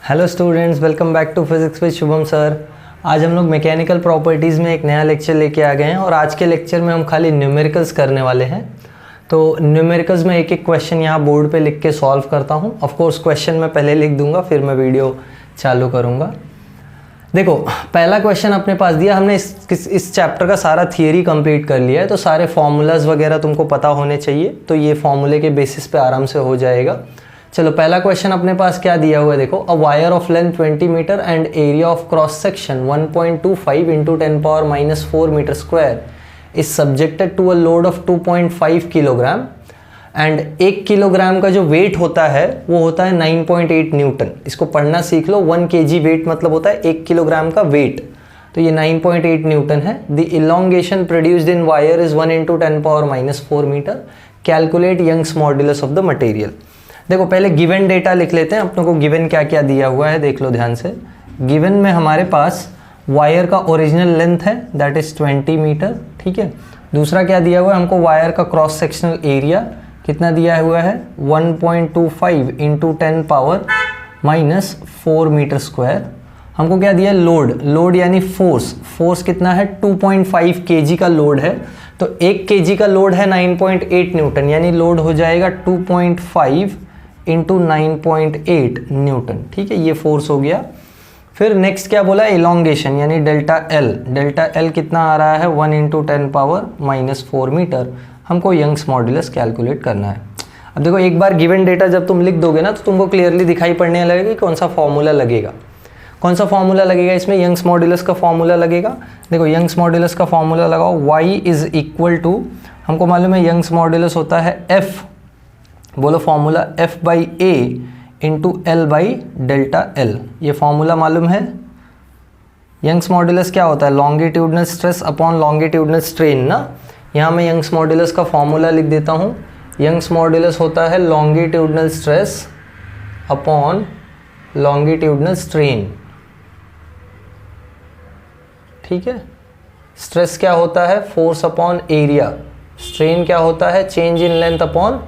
Hello students, welcome back to physics with Shubham sir. आज हम लोग मैकेनिकल प्रॉपर्टीज़ में एक नया लेक्चर लेके आ गए हैं और आज के लेक्चर में हम खाली न्यूमेरिकल्स करने वाले हैं। तो न्यूमेरिकल्स में एक एक क्वेश्चन यहाँ बोर्ड पे लिख के सॉल्व करता हूँ। ऑफ कोर्स क्वेश्चन मैं पहले लिख दूंगा, फिर मैं वीडियो चालू करूँगा। देखो, पहला क्वेश्चन अपने पास दिया, हमने इस चैप्टर का सारा थियरी कंप्लीट कर लिया है, तो सारे फॉर्मूलाज वगैरह तुमको पता होने चाहिए, तो ये फॉर्मूले के बेसिस पे आराम से हो जाएगा। चलो, पहला क्वेश्चन अपने पास क्या दिया हुआ है, देखो। A wire of length 20 metre and area of cross section 1.25 into 10⁻⁻4 metre square is subjected to a load of 2.5 kilogram and 1 kilogram का जो वेट होता है वो होता है 9.8 न्यूटन। इसको पढ़ना सीख लो। 1 kg वेट मतलब होता है 1 किलोग्राम का वेट, तो ये 9.8 न्यूटन है। The elongation produced in wire is 1 into 10⁻⁻4 metre. Calculate Young's modulus of the material. देखो, पहले गिवन डेटा लिख लेते हैं। अपनों को गिवन क्या क्या दिया हुआ है देख लो ध्यान से। गिवन में हमारे पास वायर का ओरिजिनल लेंथ है, दैट इज 20 मीटर, ठीक है। दूसरा क्या दिया हुआ है हमको, वायर का क्रॉस सेक्शनल एरिया कितना दिया हुआ है, 1.25 इंटू 10⁻⁻4 मीटर स्क्वायर। हमको क्या दिया, लोड यानी फोर्स कितना है, 2.5 kg का लोड है। तो 1 kg का लोड है 9.8 न्यूटन, यानी लोड हो जाएगा 2.5 इंटू 9.8 न्यूटन, ठीक है। ये फोर्स हो गया। फिर नेक्स्ट क्या बोला, इलोंगेशन यानी डेल्टा एल कितना आ रहा है, 1 इंटू 10⁻⁻4 मीटर। हमको यंग्स मॉड्यूलस कैलकुलेट करना है। अब देखो, एक बार गिवन डेटा जब तुम लिख दोगे ना तो तुमको क्लियरली दिखाई पड़ने लगेगा कि कौन सा फॉर्मूला लगेगा। कौन सा फॉर्मूला लगेगा इसमें, यंग्स मॉड्यूलस का फॉर्मूला लगेगा। देखो, यंग्स मॉड्यूलस का फॉर्मूला लगाओ, y इज इक्वल टू, हमको मालूम है यंग्स मॉड्यूलस होता है f, बोलो formula, f by a into L by delta L. ये फॉर्मूला मालूम है। यंग्स मॉड्यूलस क्या होता है, longitudinal stress upon longitudinal strain ना। यहाँ मैं यंग्स मॉड्यूलस का फॉर्मूला लिख देता हूँ। यंग्स मॉड्यूलस होता है longitudinal stress upon longitudinal strain, ठीक है। स्ट्रेस क्या होता है, फोर्स अपॉन एरिया। स्ट्रेन क्या होता है, change in length upon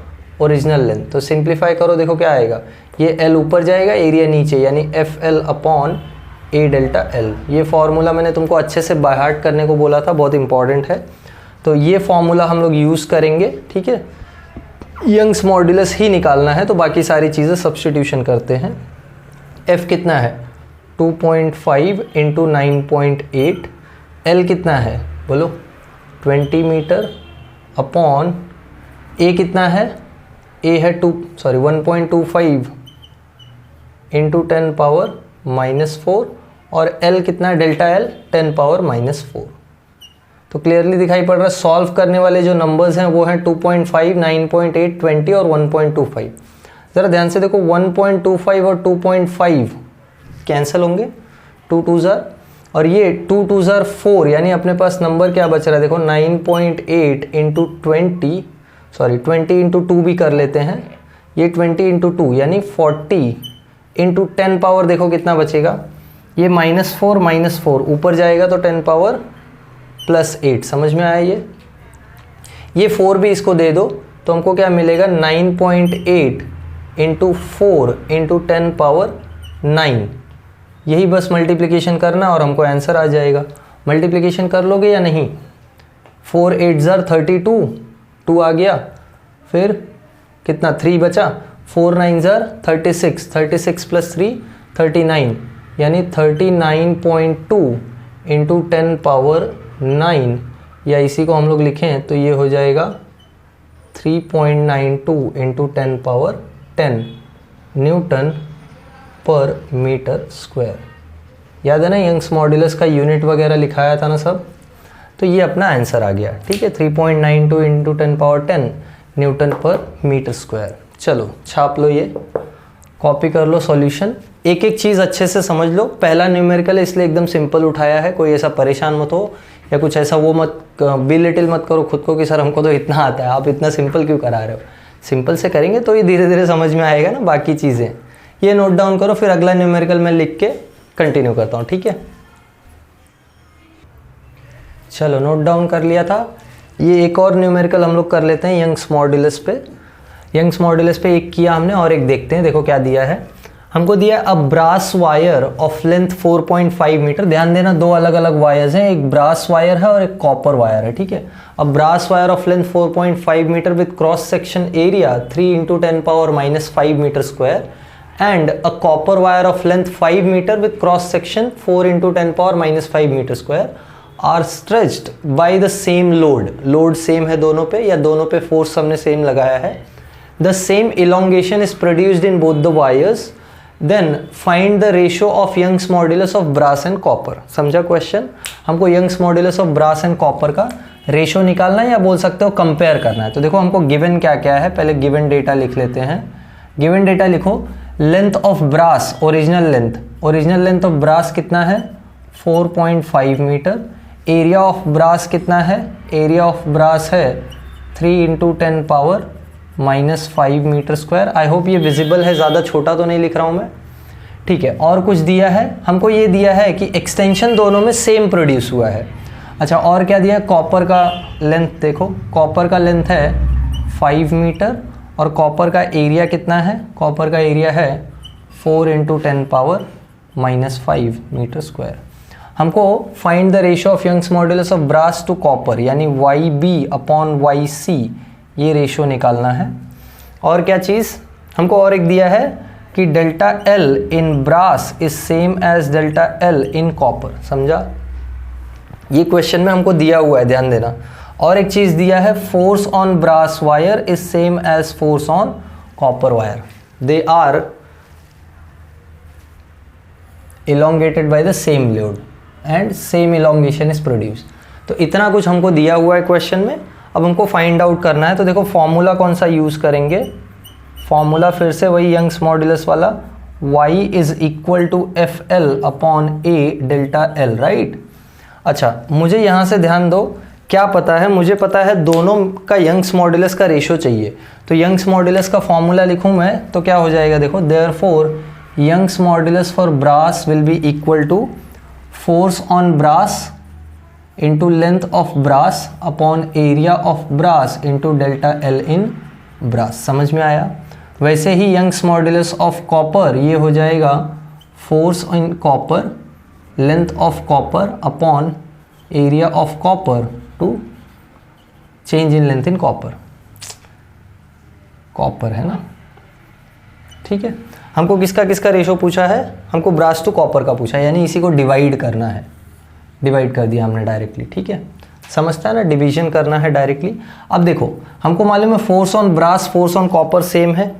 original length. तो सिंप्लीफाई करो, देखो क्या आएगा, ये L ऊपर जाएगा, एरिया नीचे, यानी FL upon A delta L। ये फॉर्मूला मैंने तुमको अच्छे से बाय हार्ट करने को बोला था, बहुत इंपॉर्टेंट है। तो ये फॉर्मूला हम लोग यूज़ करेंगे, ठीक है। यंग्स मॉड्यूलस ही निकालना है, तो बाकी सारी चीज़ें सब्स्टिट्यूशन करते हैं। F कितना है, 2.5 इंटू 9.8। L कितना है बोलो, 20 मीटर अपॉन A कितना है, A है 1.25 इंटू 10⁻⁻4 और L कितना है, डेल्टा L 10⁻⁻4। तो क्लियरली दिखाई पड़ रहा है। सॉल्व करने वाले जो नंबर्स हैं वो हैं 2.5, 9.8, 20 और 1.25। ज़रा ध्यान से देखो, 1.25 और 2.5 कैंसिल होंगे, 2 2 ज़ार, और ये 2 2 ज़ार 4, यानी अपने पास नंबर क्या बच रहा है, देखो 9.8 इंटू 20 इंटू 2 भी कर लेते हैं। ये 20 इंटू 2 यानी 40 इंटू 10 पावर, देखो कितना बचेगा, ये -4 ऊपर जाएगा तो 10⁻+8। समझ में आया ये 4 भी इसको दे दो तो हमको क्या मिलेगा, 9.8 इंटू 4 इंटू 10⁻9। यही बस मल्टीप्लिकेशन करना और हमको आंसर आ जाएगा। मल्टीप्लिकेशन कर लोगे या नहीं, 4 8 ज़ार 32, 2 आ गया, फिर कितना 3 बचा, 4 9 ज़ार 36, 36 प्लस 3 39, यानी 39.2 इंटू 10⁻9, या इसी को हम लोग लिखें तो ये हो जाएगा 3.92 into 10⁻10 Newton per metre square. याद है ना, यंग्स मॉड्यूलस का यूनिट वगैरह लिखाया था ना सब। तो ये अपना आंसर आ गया, ठीक है, 3.92 into 10⁻10 Newton per metre square. चलो छाप लो, ये कॉपी कर लो सॉल्यूशन। एक एक चीज़ अच्छे से समझ लो। पहला न्यूमेरिकल है इसलिए एकदम सिंपल उठाया है, कोई ऐसा परेशान मत हो या कुछ ऐसा वो मत बिलिटिल मत करो खुद को कि सर हमको तो इतना आता है, आप इतना सिंपल क्यों करा रहे हो। सिंपल से करेंगे तो ये धीरे धीरे समझ में आएगा ना बाकी चीज़ें। ये नोट डाउन करो, फिर अगला न्यूमेरिकल मैं लिख के कंटिन्यू करता हूँ, ठीक है। चलो नोट डाउन कर लिया था। ये एक और न्यूमेरिकल हम लोग कर लेते हैं यंग्स मॉड्यूलस पे। यंग्स मॉड्यूलस पे एक किया हमने और एक देखते हैं। देखो क्या दिया है, हमको दिया a brass wire of length 4.5 metre. ध्यान देना, दो अलग अलग वायर्स हैं, एक ब्रास वायर है और एक कॉपर वायर है, ठीक है। A brass wire of length 4.5 metre with cross section area 3 × 10⁻⁻5 metre square and a copper wire of length 5 metre with cross section 4 × 10⁻⁻5 metre square are stretched by the same load. Load same है दोनों पे, या दोनों पे force हमने same लगाया है। The same elongation is produced in both the wires, then find the ratio of Young's modulus of brass and copper. समझा क्वेश्चन? हमको Young's modulus of brass and copper का रेशियो निकालना है, या बोल सकते हो कंपेयर करना है। तो देखो हमको गिवन क्या क्या है, पहले गिवन डेटा लिख लेते हैं। गिवन डेटा लिखो, length of brass, original length of brass कितना है 4.5 मीटर। एरिया ऑफ ब्रास कितना है, एरिया ऑफ ब्रास है 3 × 10⁻⁻5 मीटर स्क्वायर। आई होप ये विजिबल है, ज़्यादा छोटा तो नहीं लिख रहा हूँ मैं, ठीक है। और कुछ दिया है हमको, ये दिया है कि एक्सटेंशन दोनों में सेम प्रोड्यूस हुआ है। अच्छा, और क्या दिया है, कॉपर का लेंथ देखो, कॉपर का लेंथ है 5 मीटर और कॉपर का एरिया कितना है, कॉपर का एरिया है 4 × 10⁻⁻5 मीटर स्क्वायर। हमको find the ratio of Young's modulus of brass to copper, यानी YB/YC, ये रेशियो निकालना है। और क्या चीज़ हमको और एक दिया है कि delta L in brass is same as delta L in copper. समझा? ये क्वेश्चन में हमको दिया हुआ है, ध्यान देना। और एक चीज़ दिया है, force on brass wire is same as force on copper wire, they are elongated by the same load and same elongation is produced। तो इतना कुछ हमको दिया हुआ है क्वेश्चन में। अब हमको फाइंड आउट करना है, तो देखो फॉर्मूला कौन सा यूज़ करेंगे, फॉर्मूला फिर से वही यंग्स मॉड्यूलस वाला, y is equal to FL/A delta L, right. अच्छा, मुझे यहाँ से ध्यान दो, क्या पता है, मुझे पता है दोनों का यंग्स मॉड्यूलस का रेशियो चाहिए। तो यंग्स मॉड्यूलस का फॉर्मूला लिखूँ मैं, तो क्या हो जाएगा, देखो, therefore Young's modulus for brass will be equal to force on brass into length of brass upon area of brass into delta L in brass. समझ में आया? वैसे ही यंग्स मॉड्यूलस ऑफ कॉपर, ये हो जाएगा force in copper, length of copper upon area of copper to change in length in copper. Copper है ना, ठीक है। हमको किसका किसका रेशो पूछा है, हमको ब्रास टू कॉपर का पूछा है, यानी इसी को डिवाइड करना है। डिवाइड कर दिया हमने डायरेक्टली, ठीक है। समझता है ना, डिवीजन करना है डायरेक्टली। अब देखो, हमको मालूम है force on brass, force on copper same है।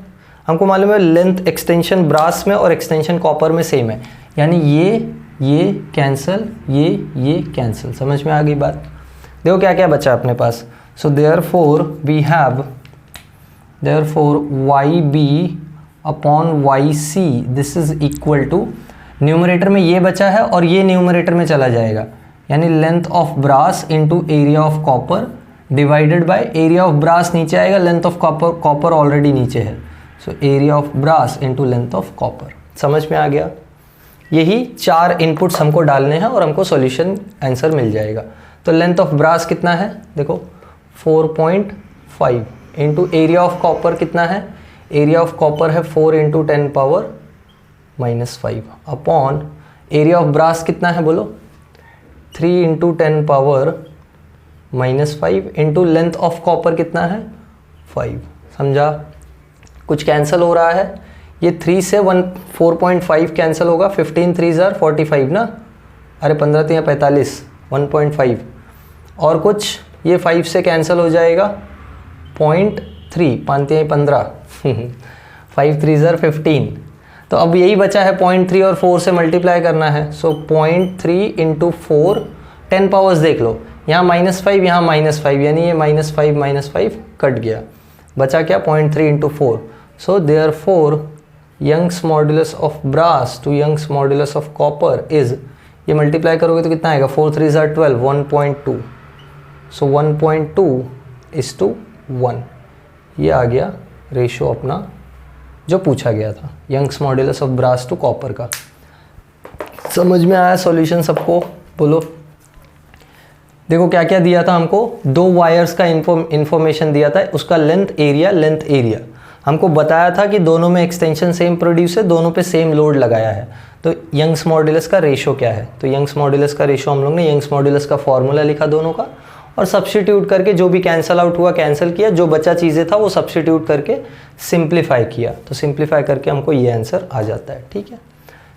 हमको मालूम है लेंथ एक्सटेंशन ब्रास में और एक्सटेंशन कॉपर में सेम है, यानी ये कैंसिल, ये कैंसिल। समझ में आ गई बात? देखो क्या क्या बचा अपने पास। So therefore we have, therefore YB/YC this is equal to, numerator में ये बचा है और ये न्यूमरेटर में चला जाएगा, यानी length of brass into area of copper divided by area of brass नीचे आएगा, लेंथ ऑफ कॉपर ऑलरेडी नीचे है, so area of brass into length of copper. समझ में आ गया? यही चार इनपुट्स हमको डालने हैं और हमको सॉल्यूशन आंसर मिल जाएगा। तो लेंथ ऑफ ब्रास कितना है, देखो 4.5 इंटू एरिया ऑफ कॉपर कितना है, एरिया ऑफ कॉपर है 4 × 10⁻⁻5 अपॉन एरिया ऑफ ब्रास कितना है बोलो, 3 × 10⁻⁻5 इंटू लेंथ ऑफ कॉपर कितना है 5। समझा? कुछ कैंसिल हो रहा है, ये 3 से 4.5 कैंसिल होगा, 15 3 = 45 ना, अरे 15 3 45, 1.5 और कुछ ये 5 से कैंसिल हो जाएगा, 0.3 5 3 15 5 3 = 15। तो अब यही बचा है 0.3 और 4 से मल्टीप्लाई करना है, सो 0.3 × 4, 10 पावर्स देख लो, यहाँ -5 यहाँ -5, यानी ये -5 कट गया, बचा क्या 0.3 × 4। So therefore Young's modulus of brass to Young's modulus of copper is, ये मल्टीप्लाई करोगे तो कितना आएगा, 4 3 = 12, 1.2, सो 1.2:1, ये आ गया रेशियो अपना जो पूछा गया था, Young's modulus of brass to copper का। समझ में आया सॉल्यूशन सबको? बोलो। देखो क्या क्या दिया था हमको, 2 वायर्स का इंफॉर्मेशन दिया था, उसका लेंथ एरिया हमको बताया था कि दोनों में एक्सटेंशन सेम प्रोड्यूस है, दोनों पे सेम लोड लगाया है, तो यंग्स मॉड्यूलस का रेशो क्या है, तो यंग्स मॉड्यूलस का रेशो हम लोग ने यंग्स मॉड्यूलस का फॉर्मूला लिखा दोनों का, और सब्स्टिट्यूट करके जो भी कैंसिल आउट हुआ कैंसिल किया, जो बचा चीज़ें था वो सब्स्टिट्यूट करके सिंप्लीफाई किया, तो सिंप्लीफाई करके हमको ये आंसर आ जाता है। ठीक है,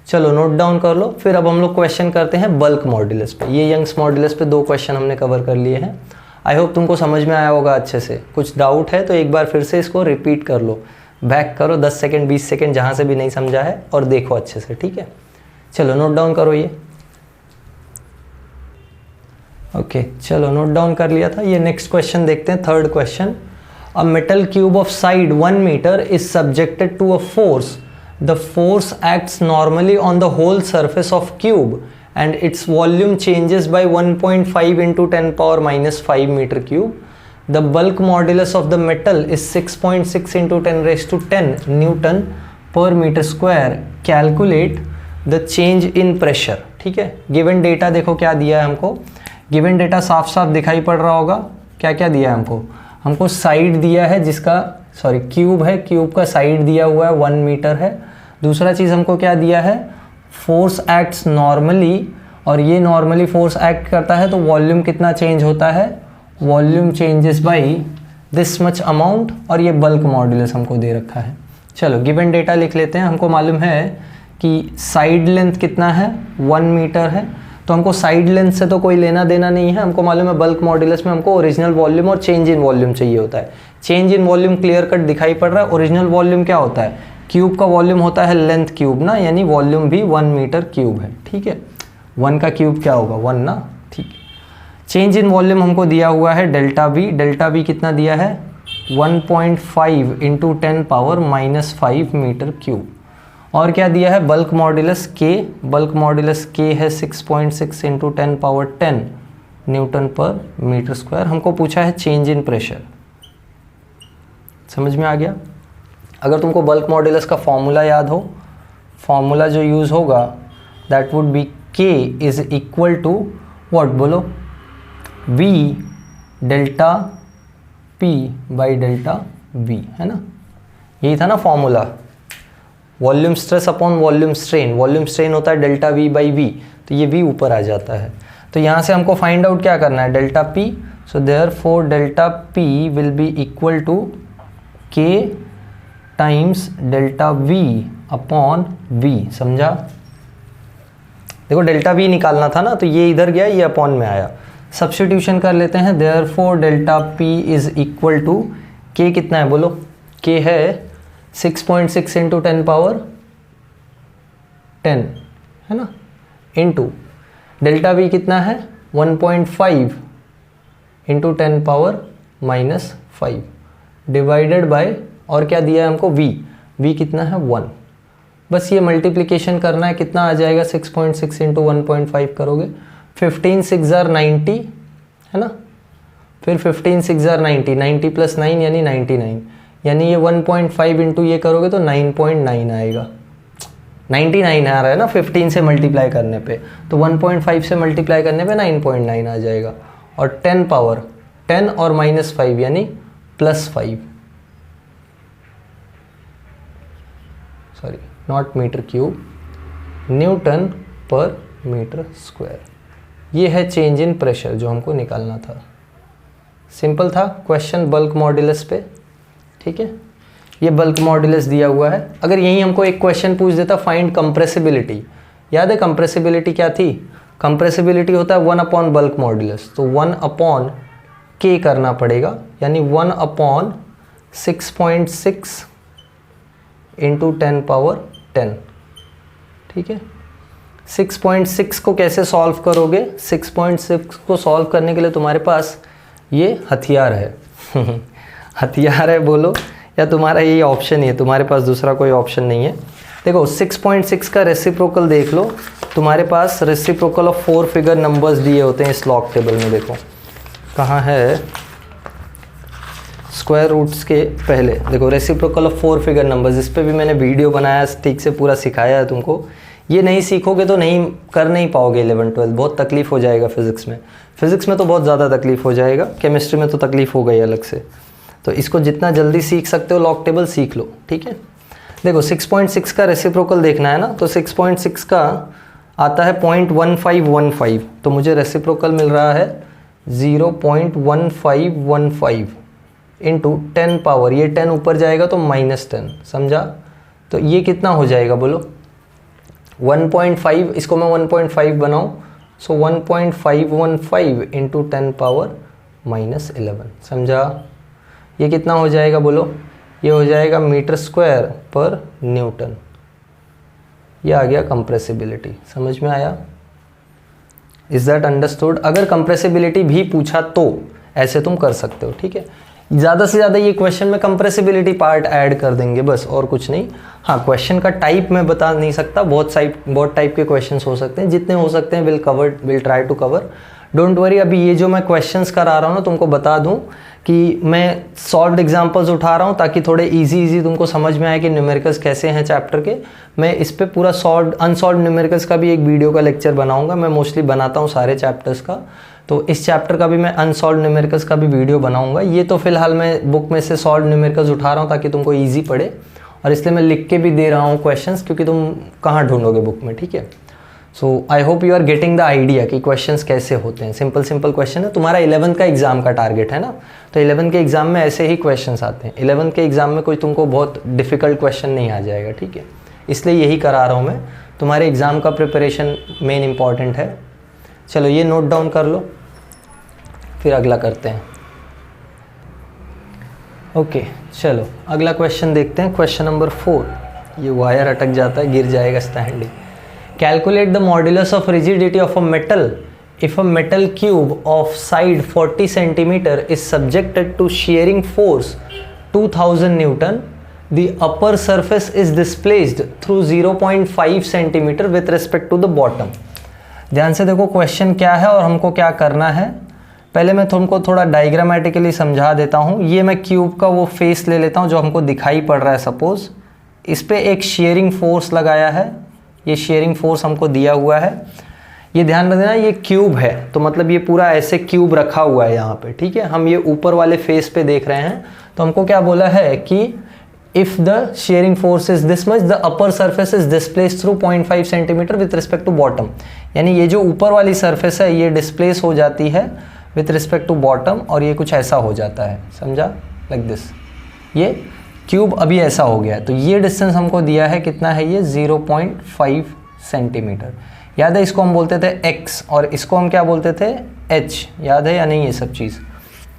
चलो नोट डाउन कर लो। फिर अब हम लोग क्वेश्चन करते हैं बल्क मॉड्यूलस पे। ये यंग्स मॉड्यूलस पे 2 क्वेश्चन हमने कवर कर लिए हैं। आई होप तुमको समझ में आया होगा अच्छे से। कुछ डाउट है तो एक बार फिर से इसको रिपीट कर लो, बैक करो 10 सेकेंड 20 सेकेंड जहाँ से भी नहीं समझा है, और देखो अच्छे से। ठीक है, चलो नोट डाउन करो ये। ओके, चलो नोट डाउन कर लिया था। ये नेक्स्ट क्वेश्चन देखते हैं, third question. A metal cube of side 1 metre is subjected to a force. The force acts normally on the whole surface of cube and its volume changes by 1.5 into 10 power minus 5 meter cube. The bulk modulus of the metal is 6.6 into 10 raised to 10 Newton per meter square. Calculate the change in pressure. ठीक है, given data देखो क्या दिया है हमको। given data साफ साफ दिखाई पड़ रहा होगा। क्या क्या दिया है हमको? हमको साइड दिया है जिसका क्यूब है, क्यूब का साइड दिया हुआ है 1 मीटर है। दूसरा चीज़ हमको क्या दिया है, फोर्स एक्ट्स नॉर्मली, और ये नॉर्मली फोर्स एक्ट करता है तो वॉल्यूम कितना चेंज होता है, volume changes by this much amount, और ये बल्क मॉड्यूलस हमको दे रखा है। चलो गिवन डेटा लिख लेते हैं। हमको मालूम है कि साइड लेंथ कितना है, 1 मीटर है, तो हमको साइड लेंथ से तो कोई लेना देना नहीं है। हमको मालूम है बल्क मॉड्यूलस में हमको ओरिजिनल वॉल्यूम और चेंज इन वॉल्यूम चाहिए होता है। Change in volume clear cut दिखाई पड़ रहा है। ओरिजिनल वॉल्यूम क्या होता है, क्यूब का वॉल्यूम होता है लेंथ क्यूब ना, यानी वॉल्यूम भी 1 मीटर क्यूब है। ठीक है, 1 का क्यूब क्या होगा, 1 ना। ठीक है, चेंज इन वॉल्यूम हमको दिया हुआ है डेल्टा वी। डेल्टा वी कितना दिया है, 1.5 into 10 power minus 5 metre cube. और क्या दिया है, bulk modulus K. Bulk modulus K है 6.6 into 10 power 10 newton per metre square. हमको पूछा है चेंज इन प्रेशर। समझ में आ गया? अगर तुमको बल्क मॉड्यूलस का फॉर्मूला याद हो, फॉर्मूला जो यूज़ होगा दैट वुड बी के इज इक्वल टू व्हाट, बोलो, we delta P by delta we, है ना। यही था ना formula, volume stress upon volume strain. Volume strain होता है डेल्टा वी बाई वी, तो ये वी ऊपर आ जाता है। तो यहाँ से हमको फाइंड आउट क्या करना है, delta P. So therefore delta P will be equal to K times delta V upon V. समझा? देखो डेल्टा वी निकालना था ना, तो ये इधर गया, ये अपॉन में आया। सब्स्टिट्यूशन कर लेते हैं। Therefore delta P is equal to K कितना है, बोलो, के है 6.6 इंटू 10 पावर 10, है ना, इंटू डेल्टा वी कितना है 1.5 into 10 power minus 5 divided by, और क्या दिया है हमको, वी। वी कितना है 1। बस ये मल्टीप्लिकेशन करना है, कितना आ जाएगा, 6.6 इंटू 1.5 करोगे 15 6 जार 90, है ना। फिर 15 6 जार 90, 90 प्लस 9 यानी 99, यानी ये 1.5 इंटू ये करोगे तो 9.9 आएगा। 99 आ रहा है ना 15 से मल्टीप्लाई करने पे, तो 1.5 से मल्टीप्लाई करने पे 9.9 आ जाएगा। और 10 पावर 10 और माइनस 5 यानी plus 5, sorry not metre cube, newton per metre square. ये है चेंज इन प्रेशर जो हमको निकालना था। सिंपल था क्वेश्चन बल्क मॉड्यूलस पे। ठीक है, ये बल्क मॉड्यूलस दिया हुआ है। अगर यही हमको एक क्वेश्चन पूछ देता, फाइंड कंप्रेसिबिलिटी, याद है कंप्रेसिबिलिटी क्या थी, कंप्रेसिबिलिटी होता है 1 अपॉन बल्क मॉड्यूलस, तो 1 अपॉन के करना पड़ेगा, यानी 1 अपॉन 6.6 इंटू 10 पावर 10। ठीक है, 6.6 को कैसे सॉल्व करोगे, 6.6 को सॉल्व करने के लिए तुम्हारे पास ये हथियार है हथियार है बोलो, या तुम्हारा यही ऑप्शन ही है, तुम्हारे पास दूसरा कोई ऑप्शन नहीं है। देखो 6.6 का रेसिप्रोकल देख लो, तुम्हारे पास रेसिप्रोकल ऑफ 4 फिगर नंबर्स दिए होते हैं इस लॉग टेबल में। देखो कहाँ है, स्क्वायर रूट्स के पहले देखो रेसिप्रोकल ऑफ 4 फिगर नंबर्स। इस पर भी मैंने वीडियो बनाया, ठीक से पूरा सिखाया है तुमको। ये नहीं सीखोगे तो नहीं कर नहीं पाओगे 11 12, बहुत तकलीफ हो जाएगा फिजिक्स में। फिजिक्स में तो बहुत ज़्यादा तकलीफ हो जाएगा, केमिस्ट्री में तो तकलीफ हो गई अलग से। तो इसको जितना जल्दी सीख सकते हो लॉग टेबल सीख लो, ठीक है। देखो 6.6 का रेसिप्रोकल देखना है ना, तो 6.6 का आता है 0.1515, तो मुझे रेसिप्रोकल मिल रहा है 0.1515 इंटू 10 पावर, ये 10 ऊपर जाएगा तो -10, समझा। तो ये कितना हो जाएगा बोलो, 1.5, इसको मैं 1.5 बनाऊँ, सो 1.515 इंटू 10 पावर -11, समझा। ये कितना हो जाएगा बोलो, ये हो जाएगा मीटर स्क्वायर पर न्यूटन। ये आ गया कंप्रेसिबिलिटी, समझ में आया। Is that understood. अगर कंप्रेसिबिलिटी भी पूछा तो ऐसे तुम कर सकते हो, ठीक है। ज़्यादा से ज़्यादा ये क्वेश्चन में कंप्रेसिबिलिटी पार्ट ऐड कर देंगे बस, और कुछ नहीं। हाँ, क्वेश्चन का टाइप मैं बता नहीं सकता, बहुत टाइप के क्वेश्चंस हो सकते हैं, जितने हो सकते हैं will try to cover, don't worry. अभी ये जो मैं क्वेश्चंस करा रहा हूँ ना, तुमको बता दूँ कि मैं सॉल्व्ड एग्जांपल्स उठा रहा हूँ ताकि थोड़े इजी तुमको समझ में आए कि न्यूमेरिकल्स कैसे हैं चैप्टर के। मैं इस पे पूरा अनसॉल्व्ड न्यूमेरिकल्स का भी एक वीडियो का लेक्चर बनाऊंगा। मैं मोस्टली बनाता हूँ सारे चैप्टर्स का, तो इस चैप्टर का भी मैं अनसॉल्व्ड न्यूमेरिकल्स का भी वीडियो बनाऊंगा। ये तो फिलहाल मैं बुक में से सॉल्व्ड न्यूमेरिकल्स उठा रहा हूँ ताकि तुमको ईजी पड़े, और इसलिए मैं लिख के भी दे रहा हूँ क्वेश्चंस, क्योंकि तुम कहाँ ढूंढोगे बुक में, ठीक है। So I hope you are getting the idea कि क्वेश्चंस कैसे होते हैं। सिंपल क्वेश्चन है। तुम्हारा 11th का एग्जाम का टारगेट है ना, तो 11th के एग्जाम में ऐसे ही क्वेश्चंस आते हैं। 11th के एग्जाम में कोई तुमको बहुत डिफिकल्ट क्वेश्चन नहीं आ जाएगा, ठीक है। इसलिए यही करा रहा हूँ मैं, तुम्हारे एग्जाम का प्रिपरेशन मेन इंपॉर्टेंट है। चलो ये नोट डाउन कर लो, फिर अगला करते हैं। ओके चलो अगला क्वेश्चन देखते हैं। Question number 4। ये वायर अटक जाता है, गिर जाएगा stand he. Calculate the modulus of rigidity of a metal if a metal cube of side 40 cm is subjected to shearing force 2000 Newton. The upper surface is displaced through 0.5 cm with respect to the bottom. ध्यान से देखो question क्या है और हमको क्या करना है। पहले मैं तुमको थोड़ा डायग्रामेटिकली समझा देता हूँ। ये मैं क्यूब का वो फेस ले लेता हूँ जो हमको दिखाई पड़ रहा है। सपोज इस पे एक शेयरिंग फोर्स लगाया है, ये शेयरिंग फोर्स हमको दिया हुआ है। ये ध्यान रखना ये क्यूब है, तो मतलब ये पूरा ऐसे क्यूब रखा हुआ है यहाँ पे, ठीक है। हम ये ऊपर वाले फेस पे देख रहे हैं, तो हमको क्या बोला है कि if the shearing force is this much the upper surface is displace through 0.5 centimetre with respect to bottom. यानी ये जो ऊपर वाली सरफेस है ये डिस्प्लेस हो जाती है विथ रिस्पेक्ट टू बॉटम, और ये कुछ ऐसा हो जाता है, समझा, लाइक दिस। ये क्यूब अभी ऐसा हो गया है, तो ये डिस्टेंस हमको दिया है, कितना है ये 0.5 सेंटीमीटर। याद है इसको हम बोलते थे x, और इसको हम क्या बोलते थे h, याद है या नहीं ये सब चीज़।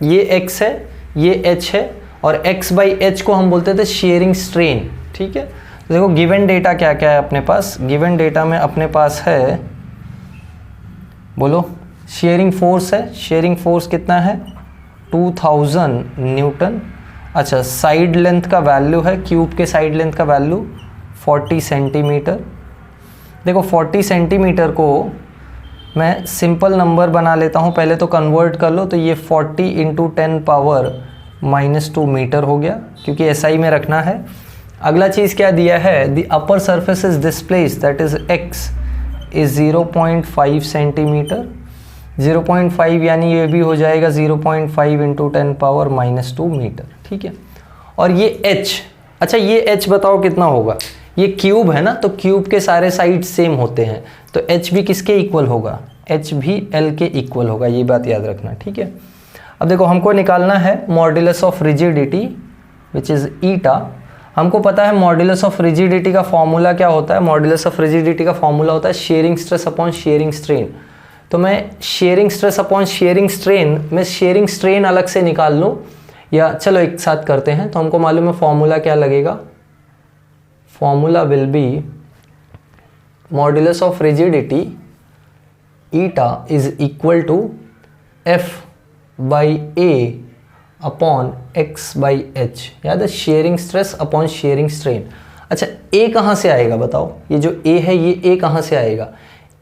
ये x है, ये h है, और x बाई h को हम बोलते थे शेयरिंग स्ट्रेन, ठीक है। तो देखो गिवन डेटा क्या क्या है अपने पास। गिवन डेटा में अपने पास है, बोलो, शेयरिंग फोर्स है। शेयरिंग फोर्स कितना है 2000 न्यूटन। अच्छा, साइड लेंथ का वैल्यू है, क्यूब के साइड लेंथ का वैल्यू 40 सेंटीमीटर। देखो 40 सेंटीमीटर को मैं सिंपल नंबर बना लेता हूँ, पहले तो कन्वर्ट कर लो। तो ये 40 इंटू 10 पावर -2 मीटर हो गया, क्योंकि SI में रखना है। अगला चीज़ क्या दिया है, the upper surface is displace that is x is 0.5 centimetre. 0.5 यानी ये भी हो जाएगा 0.5 इंटू 10 पावर -2 मीटर, ठीक है। और ये h, अच्छा ये h बताओ कितना होगा। ये क्यूब है ना, तो क्यूब के सारे साइड सेम होते हैं, तो h भी किसके इक्वल होगा, h भी L के इक्वल होगा, ये बात याद रखना, ठीक है। अब देखो हमको निकालना है modulus of rigidity which is eta. हमको पता है मॉड्यूलस ऑफ रिजिडिटी का फॉर्मूला क्या होता है। मॉड्यूलस ऑफ रिजिडिटी का फॉर्मूला होता है shearing stress upon shearing strain. तो मैं shearing stress upon shearing strain में शेयरिंग स्ट्रेन अलग से निकाल लूँ, या चलो एक साथ करते हैं। तो हमको मालूम है फॉर्मूला क्या लगेगा, formula will be modulus of rigidity eta is equal to F by A upon X by H। याद है, shearing stress upon shearing strain. अच्छा A कहाँ से आएगा बताओ, ये जो A है ये A कहाँ से आएगा।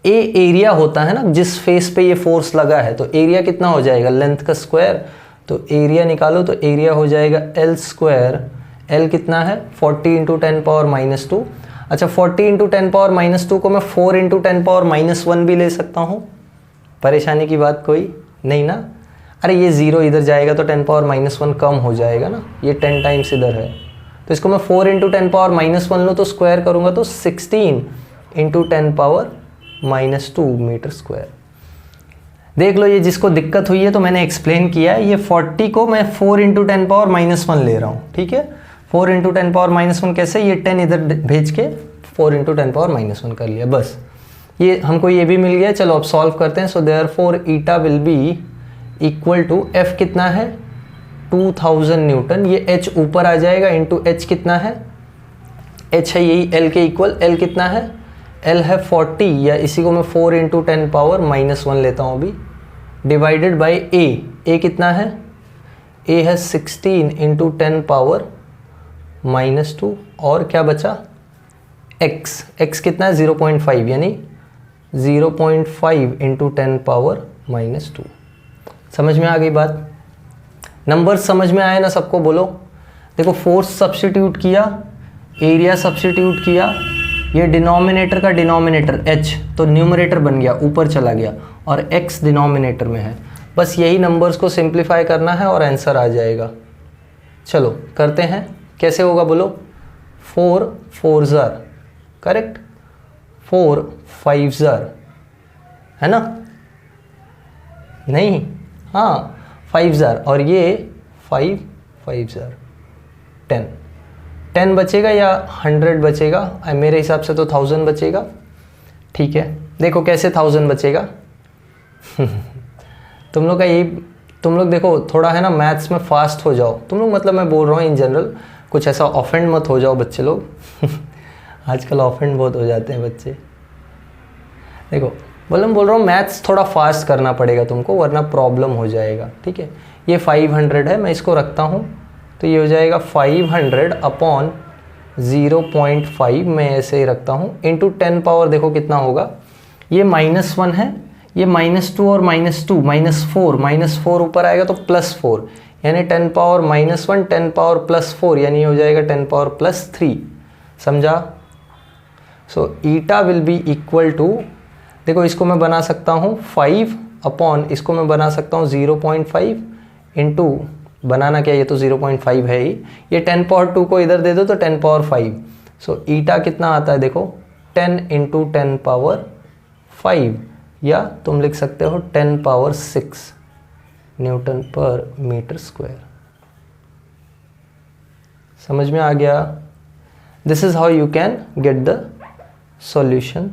A एरिया होता है ना, जिस फेस पे ये फोर्स लगा है, तो एरिया कितना हो जाएगा, लेंथ का स्क्वायर। तो एरिया निकालो, तो एरिया हो जाएगा L स्क्वायर। L कितना है 40 इंटू 10 पावर -2। अच्छा 40 इंटू 10 पावर -2 को मैं 4 इंटू 10 पावर -1 भी ले सकता हूँ, परेशानी की बात कोई नहीं ना। अरे ये 0 इधर जाएगा तो 10 पावर -1 कम हो जाएगा ना, ये 10 टाइम्स इधर है, तो इसको मैं 4 × 10 पावर -1 लूँ तो स्क्वायर करूँगा तो 16 × 10 पावर -2 मीटर स्क्वायर। देख लो, ये जिसको दिक्कत हुई है तो मैंने एक्सप्लेन किया है, ये 40 को मैं 4 × 10 पावर -1 ले रहा हूँ, ठीक है। 4 × 10 पावर -1 कैसे, ये 10 इधर भेज के 4 × 10 पावर -1 कर लिया, बस ये हमको ये भी मिल गया। चलो अब सॉल्व करते हैं। So therefore eta will be equal to F कितना है 2000 न्यूटन, ये एच ऊपर आ जाएगा इंटू एच कितना है, एच है यही एल के इक्वल, एल कितना है, एल है 40 या इसी को मैं 4 × 10 पावर -1 लेता हूँ अभी, डिवाइडेड बाई ए कितना है, ए है 16 × 10 पावर -2 और क्या बचा x कितना है 0.5 यानी 0.5 × 10 पावर -2। समझ में आ गई बात, नंबर समझ में आए ना सबको, बोलो। देखो फोर्स सब्स्टिट्यूट किया, एरिया सब्स्टिट्यूट किया, ये डिनोमिनेटर का डिनोमिनेटर h तो न्यूमरेटर बन गया, ऊपर चला गया, और x डिनोमिनेटर में है, बस यही नंबर्स को सिंप्लीफाई करना है और आंसर आ जाएगा। चलो करते हैं, कैसे होगा बोलो। 4 4s करेक्ट, 4 5s है ना, नहीं हाँ 5s और ये 5 5s 10 बचेगा या 100 बचेगा, मेरे हिसाब से तो 1000 बचेगा, ठीक है। देखो कैसे 1000 बचेगा तुम लोग का यही, तुम लोग देखो थोड़ा है ना मैथ्स में फास्ट हो जाओ तुम लोग, मतलब मैं बोल रहा हूँ इन जनरल, कुछ ऐसा ऑफेंड मत हो जाओ बच्चे लोग आजकल ऑफेंड बहुत हो जाते हैं बच्चे। देखो बोल रहा हूँ मैथ्स थोड़ा फास्ट करना पड़ेगा तुमको, वरना प्रॉब्लम हो जाएगा, ठीक है। ये 500 है, मैं इसको रखता हूँ तो ये हो जाएगा 500 अपॉन 0.5, मैं ऐसे ही रखता हूँ, इंटू 10 पावर देखो कितना होगा, ये -1 है, ये -2 और -2 -4 ऊपर आएगा तो +4 यानी 10 पावर -1 10 पावर +4 यानी हो जाएगा 10 पावर +3, समझा। सो ईटा विल बी इक्वल टू, देखो इसको मैं बना सकता हूँ 5 अपॉन, इसको मैं बना सकता हूँ 0.5 इंटू, बनाना क्या, ये तो 0.5 है ही, ये 10 पावर 2 को इधर दे दो तो 10 पावर 5, सो ईटा कितना आता है देखो 10 × 10 पावर 5 या तुम लिख सकते हो 10 power 6 newton per metre square. समझ में आ गया। This is how you can get the solution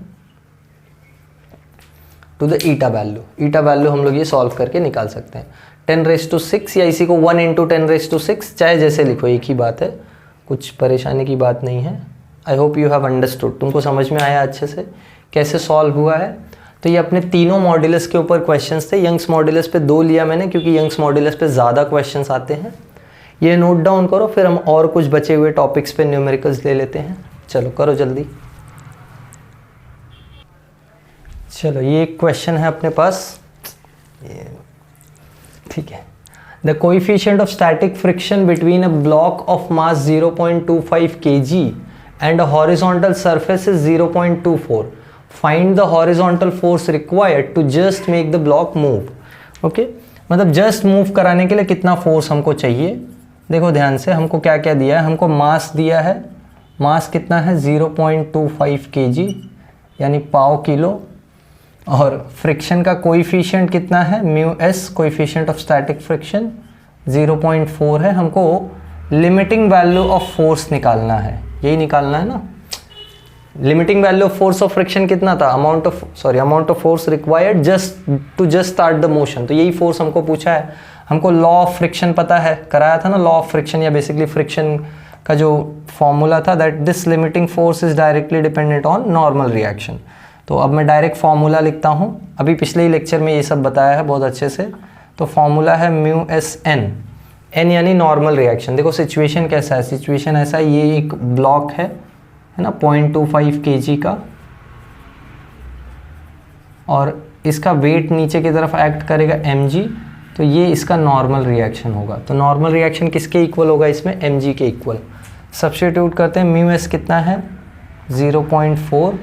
to the eta value. Eta value हम लोग ये सॉल्व करके निकाल सकते हैं 10⁻6 या इसी को 1 × 10⁻6, चाहे जैसे लिखो एक ही बात है, कुछ परेशानी की बात नहीं है। आई होप यू हैव अंडरस्टूड, तुमको समझ में आया अच्छे से कैसे सॉल्व हुआ है। तो ये अपने तीनों मॉड्यूलस के ऊपर क्वेश्चंस थे, यंग्स मॉड्यूलस पे 2 लिया मैंने क्योंकि यंग्स मॉड्यूलस पे ज़्यादा क्वेश्चंस आते हैं। ये नोट डाउन करो, फिर हम और कुछ बचे हुए टॉपिक्स पे न्यूमेरिकल्स ले लेते हैं। चलो करो जल्दी। चलो ये एक क्वेश्चन है अपने पास, ठीक है। The coefficient of static friction between a block of mass 0.25 kg and a horizontal surface is 0.24. Find the horizontal force required to just make the block move. Okay, मतलब जस्ट मूव कराने के लिए कितना फोर्स हमको चाहिए। देखो ध्यान से, हमको क्या क्या दिया है, हमको मास दिया है, मास कितना है 0.25 kg यानी पाव किलो, और फ्रिक्शन का कोएफिशिएंट कितना है μs, coefficient of static friction 0.4 है। हमको लिमिटिंग वैल्यू ऑफ फोर्स निकालना है, यही निकालना है ना। Limiting value of force of friction कितना था, amount of force required just start the motion, तो यही फोर्स हमको पूछा है। हमको लॉ ऑफ फ्रिक्शन पता है, कराया था ना लॉ ऑफ फ्रिक्शन, या बेसिकली फ्रिक्शन का जो फॉर्मूला था, that this limiting force is directly dependent on normal reaction. तो अब मैं डायरेक्ट फॉर्मूला लिखता हूँ, अभी पिछले ही लेक्चर में ये सब बताया है बहुत अच्छे से। तो फॉर्मूला है μSn, n यानी नॉर्मल रिएक्शन। देखो सिचुएशन कैसा है, सिचुएशन ऐसा है, ये एक ब्लॉक है ना 0.25 kg का, और इसका वेट नीचे की तरफ एक्ट करेगा mg, तो ये इसका नॉर्मल रिएक्शन होगा। तो नॉर्मल रिएक्शन किसके इक्वल होगा इसमें, mg के इक्वल। सब्स्टिट्यूट करते हैं, μs कितना है 0.4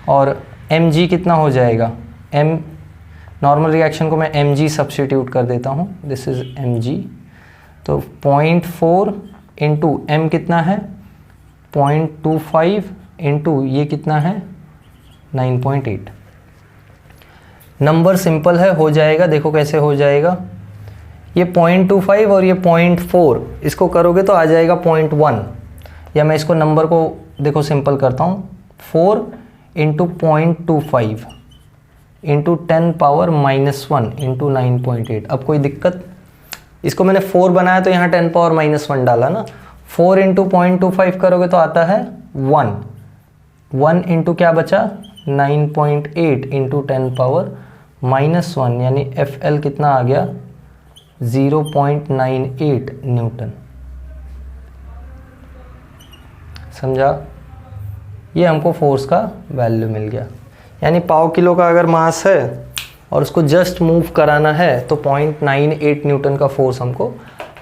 और mg कितना हो जाएगा, m नॉर्मल रिएक्शन को मैं mg सब्स्टिट्यूट कर देता हूँ, दिस इज mg। तो 0.4 इंटू m कितना है 0.25 इंटू ये कितना है 9.8। नंबर सिंपल है, हो जाएगा। देखो कैसे हो जाएगा, ये 0.25 और ये 0.4 इसको करोगे तो आ जाएगा 0.1, या मैं इसको नंबर को देखो सिंपल करता हूँ, 4 इंटू 0.25 इंटू 10 पावर -1 इंटू 9.8। अब कोई दिक्कत, इसको मैंने 4 बनाया तो यहाँ 10 पावर -1 डाला ना। 4 इंटू 0.25 करोगे तो आता है 1 इंटू क्या बचा 9.8 इंटू 10 पावर -1, यानी FL कितना आ गया 0.98 न्यूटन। समझा, ये हमको फोर्स का वैल्यू मिल गया। यानी पाव किलो का अगर मास है और उसको जस्ट मूव कराना है तो 0.98 न्यूटन का फोर्स हमको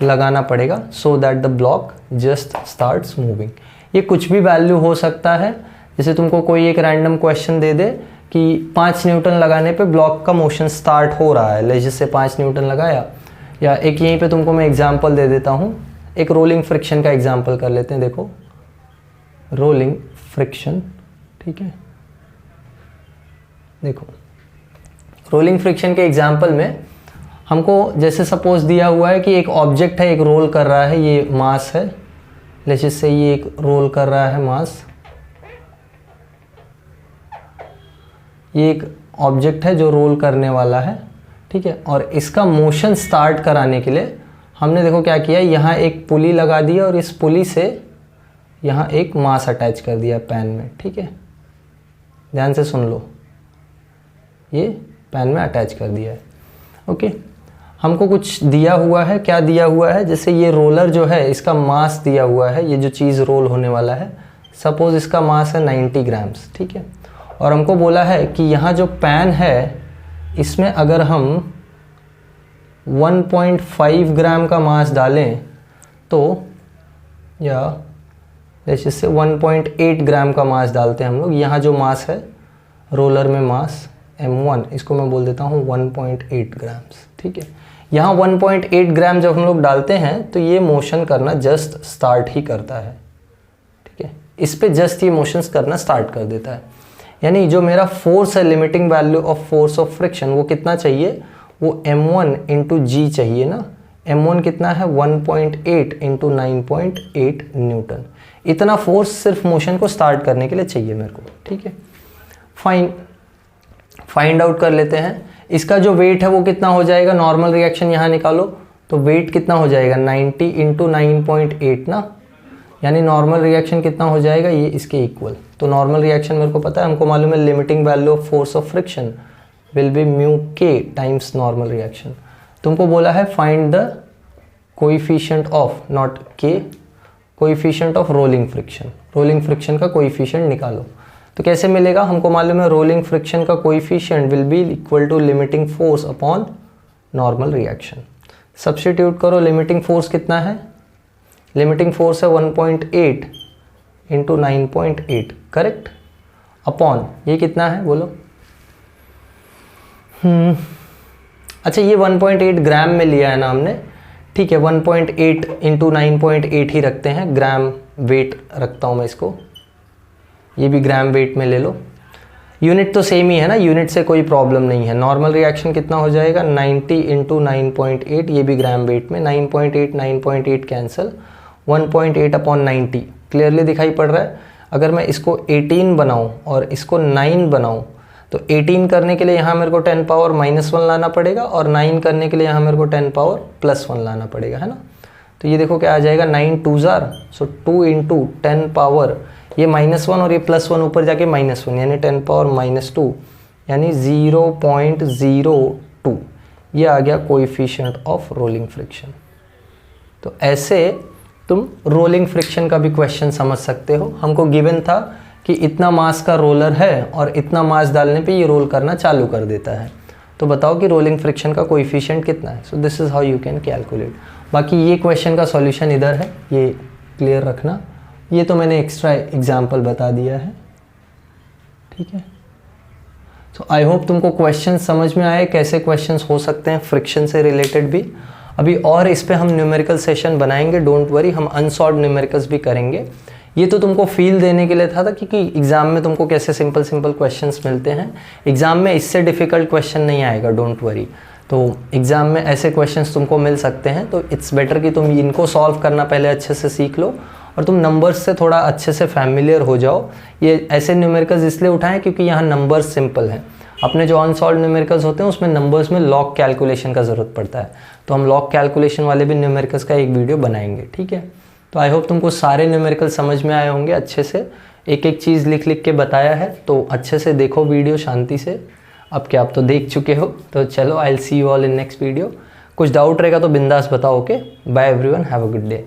लगाना पड़ेगा, so that the block just starts moving. ये कुछ भी वैल्यू हो सकता है, जैसे तुमको कोई एक रैंडम क्वेश्चन दे दे कि 5 न्यूटन लगाने पे ब्लॉक का मोशन स्टार्ट हो रहा है, लेजिस से 5 न्यूटन लगाया। या एक यहीं पे तुमको मैं एग्जांपल दे देता हूँ, एक रोलिंग फ्रिक्शन का एग्जांपल कर लेते हैं। देखो रोलिंग फ्रिक्शन, ठीक है, देखो रोलिंग फ्रिक्शन के एग्जांपल में हमको जैसे सपोज दिया हुआ है कि एक ऑब्जेक्ट है, एक रोल कर रहा है, ये मास है, लेजिस से ये एक रोल कर रहा है मास, ये एक ऑब्जेक्ट है जो रोल करने वाला है, ठीक है। और इसका मोशन स्टार्ट कराने के लिए हमने देखो क्या किया, यहाँ एक पुली लगा दी और इस पुली से यहाँ एक मास अटैच कर दिया पैन में, ठीक है, ध्यान से सुन लो, ये पैन में अटैच कर दिया है, ओके। हमको कुछ दिया हुआ है, क्या दिया हुआ है, जैसे ये रोलर जो है इसका मास दिया हुआ है, ये जो चीज़ रोल होने वाला है, सपोज इसका मास है 90 ग्राम्स, ठीक है। और हमको बोला है कि यहाँ जो पैन है इसमें अगर हम 1.5 ग्राम का मास डालें तो, या जैसे 1.8 ग्राम का मास डालते हैं हम लोग, यहाँ जो मास है रोलर में मास M1, इसको मैं बोल देता हूँ 1.8 ग्राम्स, ठीक है। यहाँ 1.8 ग्राम जब हम लोग डालते हैं तो ये मोशन करना जस्ट स्टार्ट ही करता है, ठीक है, इस पे जस्ट ये मोशंस करना स्टार्ट कर देता है। यानी जो मेरा फोर्स है, limiting value of force of friction, वो कितना चाहिए, वो M1 इंटू जी चाहिए ना। M1 कितना है 1.8 इंटू 9.8 न्यूटन। इतना फोर्स सिर्फ मोशन को स्टार्ट करने के लिए चाहिए मेरे को, ठीक है। फाइंड आउट कर लेते हैं। इसका जो वेट है वो कितना हो जाएगा, नॉर्मल रिएक्शन यहाँ निकालो तो वेट कितना हो जाएगा 90 इंटू 9.8 ना, यानी नॉर्मल रिएक्शन कितना हो जाएगा, ये इसके इक्वल। तो नॉर्मल रिएक्शन मेरे को पता है, हमको मालूम है limiting value of force of friction will be mu के टाइम्स नॉर्मल रिएक्शन। तुमको बोला है find the coefficient of, not के, coefficient of rolling friction. Rolling friction का कोएफिशिएंट निकालो। तो कैसे मिलेगा, हमको मालूम है रोलिंग फ्रिक्शन का coefficient will be equal to limiting force upon normal reaction. Substitute करो, लिमिटिंग फोर्स कितना है, लिमिटिंग फोर्स है 1.8 इंटू 9.8, करेक्ट, अपॉन ये कितना है बोलो। अच्छा ये 1.8 ग्राम में लिया है ना हमने, ठीक है, 1.8 इंटू 9.8 ही रखते हैं, ग्राम वेट रखता हूँ मैं इसको, ये भी ग्राम वेट में ले लो। यूनिट तो सेम ही है ना, यूनिट से कोई प्रॉब्लम नहीं है। नॉर्मल रिएक्शन कितना हो जाएगा 90 इंटू 9.8, ये भी ग्राम वेट में, 9.8 कैंसिल, 1.8 अपॉन 90 क्लियरली दिखाई पड़ रहा है। अगर मैं इसको 18 बनाऊं और इसको 9 बनाऊं तो 18 करने के लिए यहाँ मेरे को 10 पावर -1 लाना पड़ेगा और 9 करने के लिए यहाँ मेरे को 10 पावर +1 लाना पड़ेगा, है ना। तो ये देखो क्या आ जाएगा 9 2 जार, सो 2 इंटू 10 पावर, ये -1 और ये +1 ऊपर जाके -1, यानी 10 पावर -2, यानी 0.02, ये आ गया कोएफिशिएंट ऑफ रोलिंग फ्रिक्शन। तो ऐसे तुम रोलिंग फ्रिक्शन का भी क्वेश्चन समझ सकते हो। हमको गिवन था कि इतना मास का रोलर है और इतना मास डालने पे ये रोल करना चालू कर देता है, तो बताओ कि रोलिंग फ्रिक्शन का कोएफिशिएंट कितना है। So this is how you can calculate. बाकी ये क्वेश्चन का सॉल्यूशन इधर है, ये क्लियर रखना, ये तो मैंने एक्स्ट्रा एग्जाम्पल बता दिया है, ठीक है। तो आई होप तुमको क्वेश्चन समझ में आए, कैसे क्वेश्चंस हो सकते हैं फ्रिक्शन से रिलेटेड भी। अभी और इस पे हम न्यूमेरिकल सेशन बनाएंगे, डोंट वरी, हम अनसॉल्व्ड न्यूमेरिकल्स भी करेंगे। ये तो तुमको फील देने के लिए था क्योंकि एग्जाम में तुमको कैसे सिंपल सिंपल क्वेश्चंस मिलते हैं, एग्जाम में इससे डिफ़िकल्ट क्वेश्चन नहीं आएगा, डोंट वरी। तो एग्ज़ाम में ऐसे क्वेश्चंस तुमको मिल सकते हैं, तो इट्स बेटर कि तुम इनको सॉल्व करना पहले अच्छे से सीख लो और तुम नंबर्स से थोड़ा अच्छे से फैमिलियर हो जाओ। ये ऐसे न्यूमेरिकल्स इसलिए उठाएं क्योंकि यहाँ नंबर्स सिंपल हैं। अपने जो अनसॉल्व्ड न्यूमेरिकल्स होते हैं उसमें नंबर्स में लॉग कैलकुलेशन का ज़रूरत पड़ता है, तो हम लॉग कैलकुलेशन वाले भी न्यूमेरिकल्स का एक वीडियो बनाएंगे, ठीक है। तो आई होप तुमको सारे न्यूमेरिकल समझ में आए होंगे अच्छे से, एक एक चीज़ लिख लिख के बताया है, तो अच्छे से देखो वीडियो शांति से। अब क्या, आप तो देख चुके हो, तो चलो I will see you all in next video. कुछ डाउट रहेगा तो बिंदास बताओ, okay. Bye everyone, have a good day.